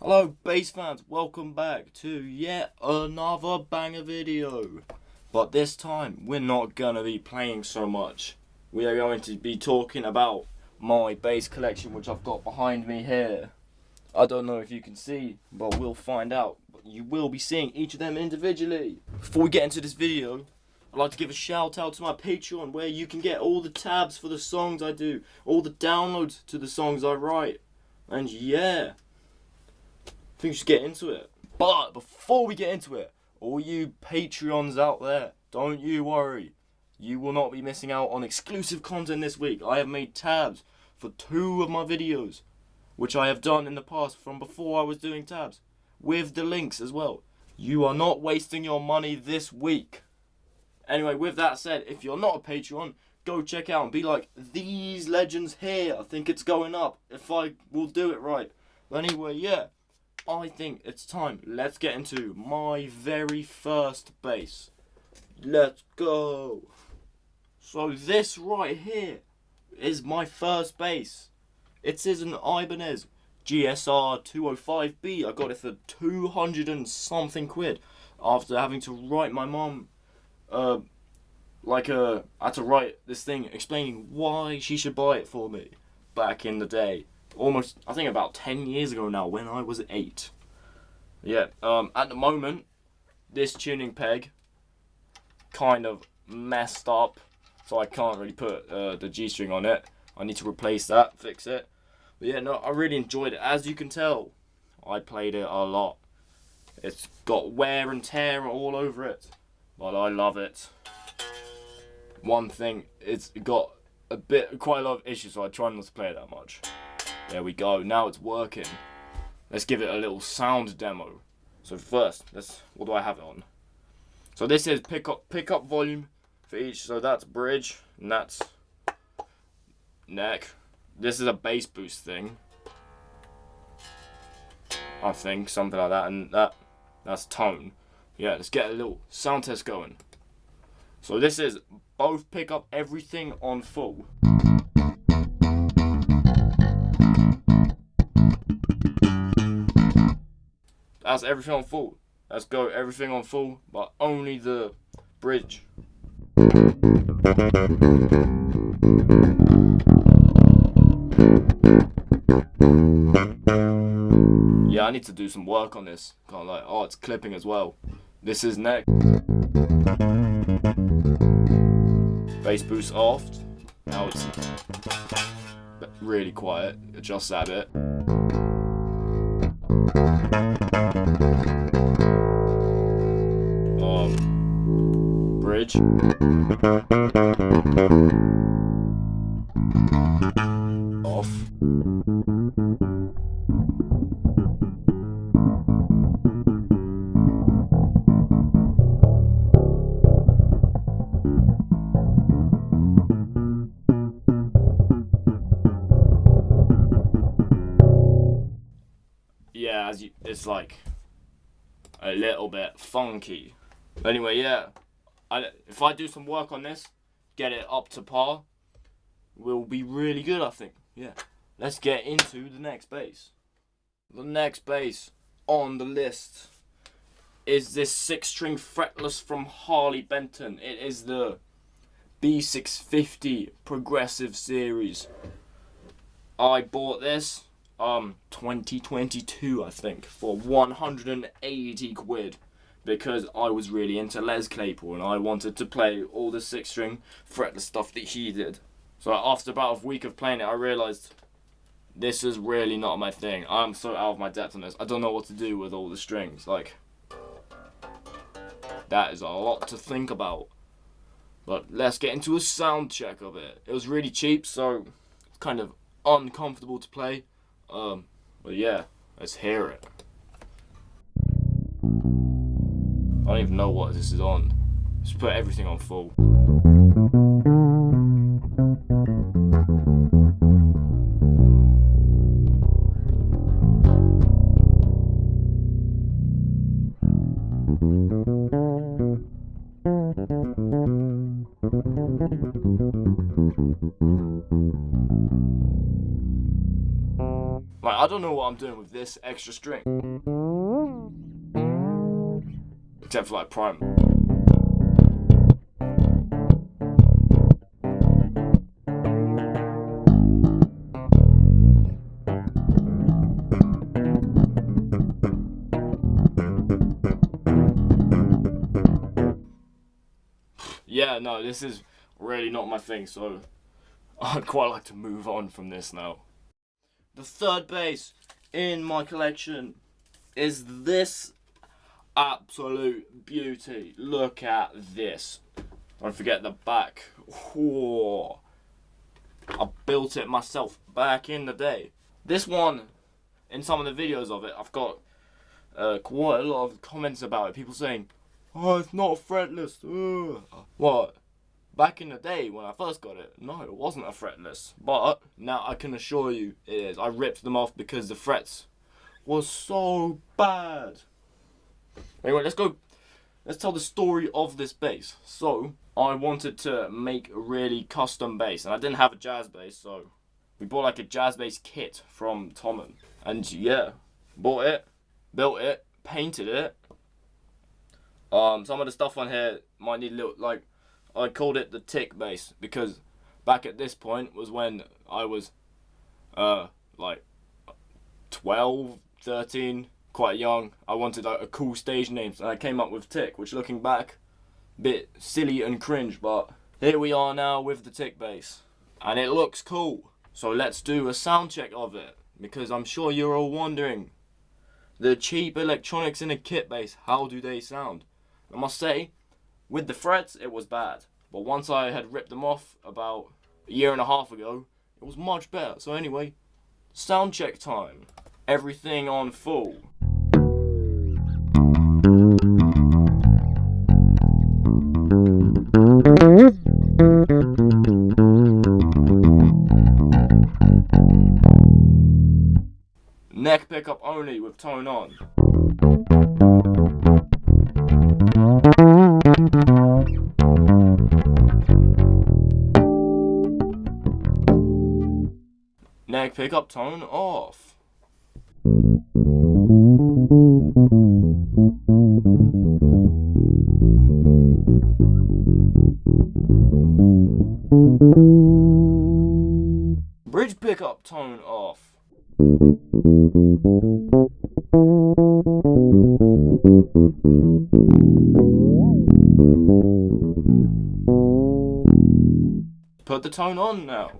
Hello bass fans, welcome back to yet another banger video. But this time we're not gonna be playing so much. We are going to be talking about my bass collection, which I've got behind me here. I don't know if you can see, but we'll find out. But you will be seeing each of them individually. Before we get into this video, I'd like to give a shout out to my Patreon, where you can get all the tabs for the songs I do, all the downloads to the songs I write. And yeah, I think we should get into it. But before we get into it, all you Patreons out there, don't you worry. You will not be missing out on exclusive content this week. I have made tabs for 2 of my videos, which I have done in the past from before I was doing tabs, with the links as well. You are not wasting your money this week. Anyway, with that said, if you're not a Patreon, go check out and be like, these legends here, I think it's going up, if I will do it right. But anyway, yeah, I think it's time. Let's get into my very first bass. Let's go. So this right here is my first bass. It is an Ibanez GSR205b. I got it for 200 and something quid after having to write my mum I had to write this thing explaining why she should buy it for me back in the day. Almost, I think about 10 years ago now, when I was 8. Yeah, at the moment, this tuning peg kind of messed up, so I can't really put the G string on it. I need to replace that, fix it. But yeah, no, I really enjoyed it. As you can tell, I played it a lot. It's got wear and tear all over it, but I love it. One thing, it's got quite a lot of issues, so I try not to play it that much. There we go, now it's working. Let's give it a little sound demo. So first, what do I have it on? So this is pickup volume for each, so that's bridge, and that's neck. This is a bass boost thing, I think, something like that, and that's tone. Yeah, let's get a little sound test going. So this is both pick up everything on full. That's everything on full. Let's go everything on full, but only the bridge. Yeah, I need to do some work on this. Kind of like, oh, it's clipping as well. This is neck. Bass boost off. Now it's really quiet. Adjust that a bit. Bridge. Off. Yeah, it's like a little bit funky. Anyway, yeah, if I do some work on this, get it up to par, will be really good, I think. Yeah, let's get into the next bass. The next bass on the list is this 6-string fretless from Harley Benton. It is the B650 Progressive Series. I bought this 2022, I think, for 180 quid. Because I was really into Les Claypool and I wanted to play all the 6-string fretless stuff that he did. So after about a week of playing it, I realised this is really not my thing. I'm so out of my depth on this. I don't know what to do with all the strings. Like, that is a lot to think about. But let's get into a sound check of it. It was really cheap, so it's kind of uncomfortable to play. But yeah, let's hear it. I don't even know what this is on. Just put everything on full. don't know what I'm doing with this extra string. Except for like prime. Yeah, no, this is really not my thing, so I'd quite like to move on from this now. The third bass in my collection is this absolute beauty. Look at this. Don't forget the back. Whoa. I built it myself back in the day. This one, in some of the videos of it, I've got quite a lot of comments about it. People saying, oh, it's not fretless. Ugh. What? Back in the day when I first got it, no, it wasn't a fretless. But now I can assure you it is. I ripped them off because the frets was so bad. Anyway, let's tell the story of this bass. So, I wanted to make a really custom bass, and I didn't have a jazz bass, so we bought like a jazz bass kit from Tommen. And yeah, bought it, built it, painted it. Some of the stuff on here might need a little, like, I called it the tick bass because back at this point was when I was like 12, 13, quite young. I wanted a cool stage name, and I came up with Tick, which looking back, a bit silly and cringe, but here we are now with the Tick bass, and it looks cool. So let's do a sound check of it, because I'm sure you're all wondering, the cheap electronics in a kit bass, how do they sound? I must say, with the frets, it was bad. But once I had ripped them off about a year and a half ago, it was much better. So anyway, sound check time. Everything on full. Neck pickup only with tone on. Neck pickup tone off. Bridge pickup tone off. Put the tone on now.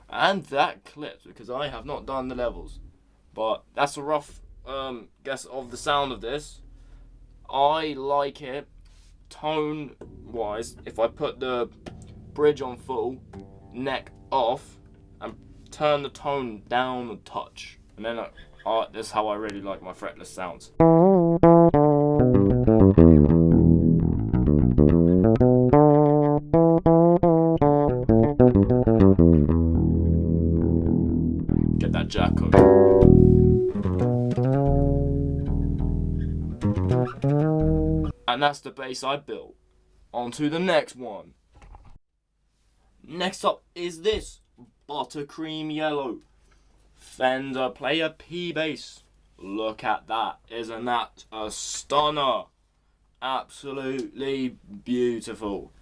And that clips because I have not done the levels, but that's a rough guess of the sound of this. I like it tone wise if I put the bridge on full, neck off, and turn the tone down a touch, and then this is how I really like my fretless sounds. Get that jack hook. And that's the bass I built. On to the next one. Next up is this buttercream yellow Fender Player P bass. Look at that. Isn't that a stunner? Absolutely beautiful.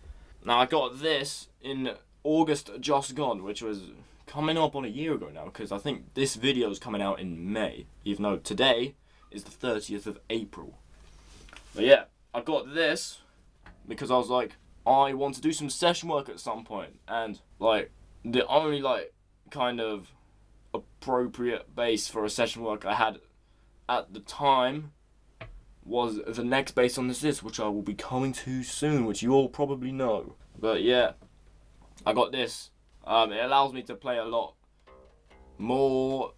Now I got this in August just gone, which was coming up on a year ago now, because I think this video is coming out in May, even though today is the 30th of April. But yeah, I got this because I was like, I want to do some session work at some point, and like the only like kind of appropriate bass for a session work I had at the time was the next bass on this list, which I will be coming to soon, which you all probably know. But yeah, I got this. It allows me to play a lot more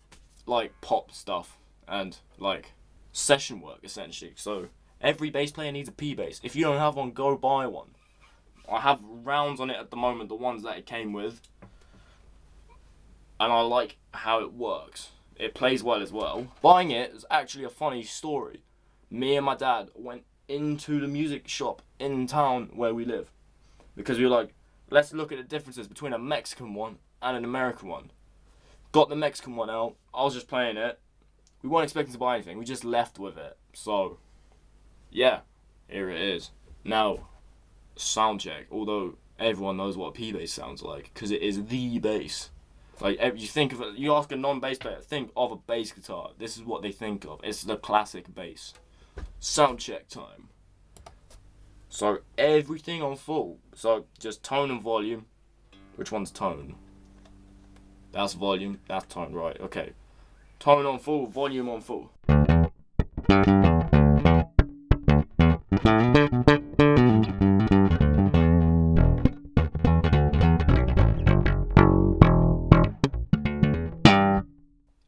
like pop stuff and like session work essentially. So every bass player needs a P bass. If you don't have one, go buy one. I have rounds on it at the moment, the ones that it came with, and I like how it works. It plays well as well. Buying it is actually a funny story. Me and my dad went into the music shop in town where we live. Because we were like, let's look at the differences between a Mexican one and an American one. Got the Mexican one out. I was just playing it. We weren't expecting to buy anything. We just left with it. So, yeah, here it is. Now, sound check. Although everyone knows what a P-bass sounds like, because it is the bass. Like, you think of it, you ask a non-bass player, think of a bass guitar. This is what they think of. It's the classic bass. Sound check time. So everything on full. So just tone and volume. Which one's tone? That's volume. That's tone, right? Okay. Tone on full, volume on full.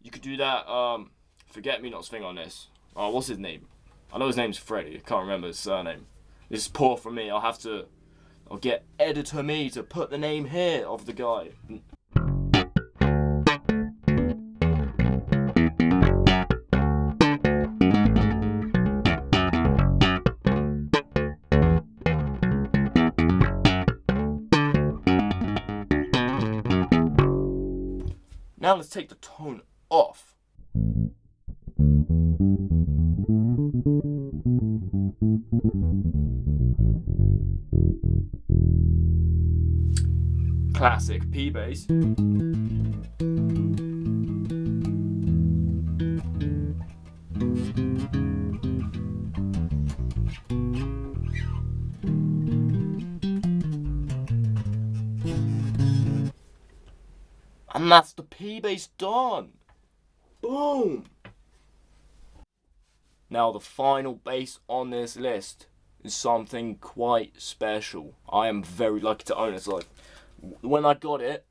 You could do that forget-me-nots thing on this. Oh, what's his name? I know his name's Freddy. I can't remember his surname. This is poor from me. I'll get editor me to put the name here of the guy. Now let's take the tone off. Classic P-bass. And that's the P-bass done. Boom. Now the final bass on this list is something quite special. I am very lucky to own it. Like, when I got it,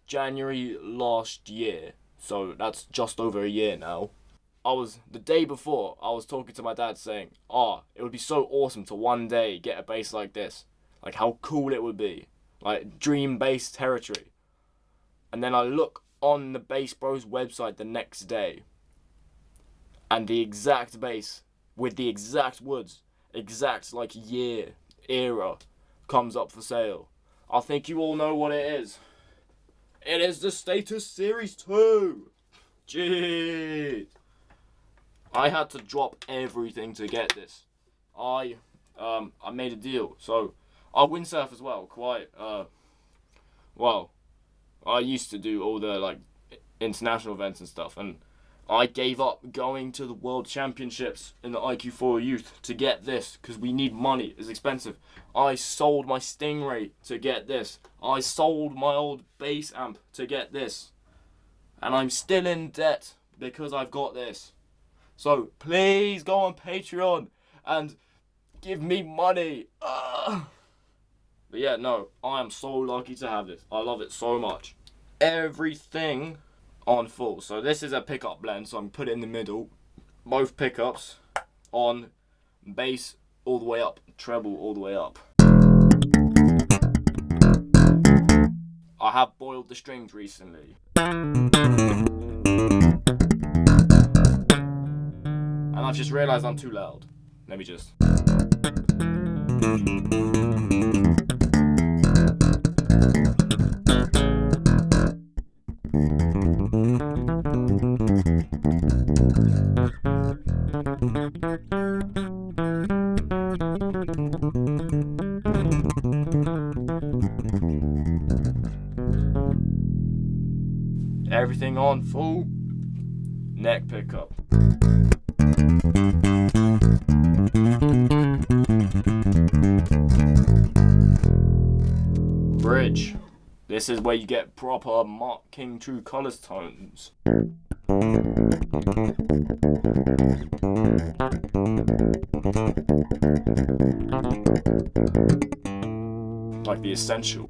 January last year, so that's just over a year now, the day before, I was talking to my dad saying, it would be so awesome to one day get a bass like this. Like, how cool it would be. Like, dream bass territory. And then I look on the Bass Bros website the next day, and the exact bass, with the exact woods, exact, like, year, era, comes up for sale. I think you all know what it is. It is the Status Series 2. Jeez. I had to drop everything to get this. I made a deal. So, I windsurf as well. I used to do all the, like, international events and stuff. And I gave up going to the World Championships in the IQ4 Youth to get this, because we need money. It's expensive. I sold my Stingray to get this. I sold my old bass amp to get this. And I'm still in debt because I've got this. So please go on Patreon and give me money. But yeah, no, I am so lucky to have this. I love it so much. Everything on full. So this is a pickup blend, so I'm put it in the middle. Both pickups on, bass all the way up, treble all the way up. I have boiled the strings recently. And I've just realised I'm too loud. Let me just... Everything on full. Neck pickup. Bridge. This is where you get proper Mark King True Colors tones. Like the Essential.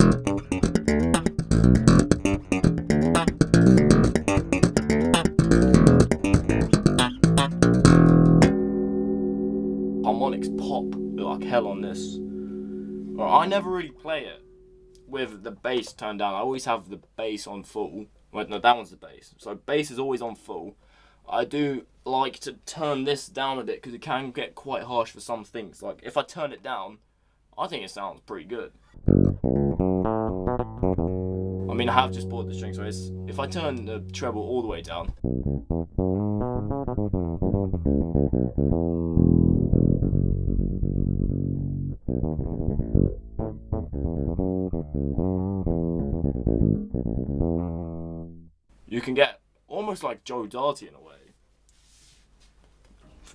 Harmonics pop like hell on this. Well, I never really play it with the bass turned down. I always have the bass on full. Wait, no, that one's the bass. So bass is always on full. I do like to turn this down a bit because it can get quite harsh for some things. Like if I turn it down, I think it sounds pretty good. I mean, I have just bought the string, so if I turn the treble all the way down, you can get almost like Joe Darty in a way.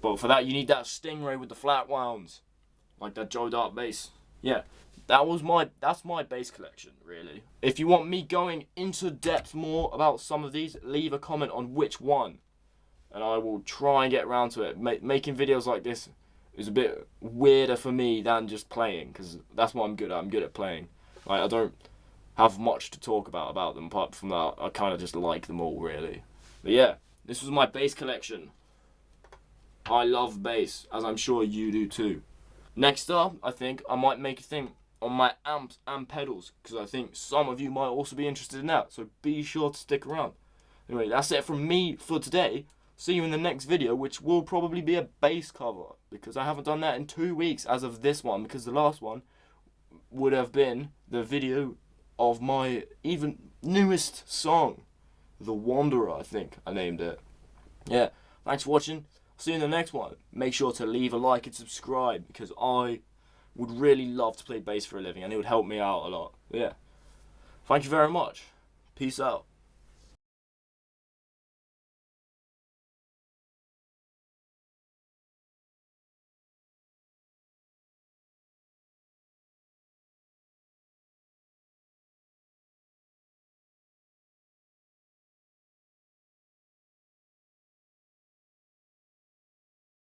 But for that, you need that Stingray with the flat wounds, like that Joe Dart bass. Yeah, that's my bass collection, really. If you want me going into depth more about some of these, leave a comment on which one, and I will try and get around to it. Making videos like this is a bit weirder for me than just playing, because that's what I'm good at. I'm good at playing. Like, I don't have much to talk about them, apart from that, I kind of just like them all, really. But yeah, this was my bass collection. I love bass, as I'm sure you do too. Next up, I think I might make a thing on my amps and pedals, because I think some of you might also be interested in that, so be sure to stick around. Anyway, that's it from me for today. See you in the next video, which will probably be a bass cover, because I haven't done that in 2 weeks as of this one, because the last one would have been the video of my even newest song, The Wanderer, I think I named it. Yeah, thanks for watching. See you in the next one. Make sure to leave a like and subscribe, because I would really love to play bass for a living and it would help me out a lot. But yeah, thank you very much. Peace out.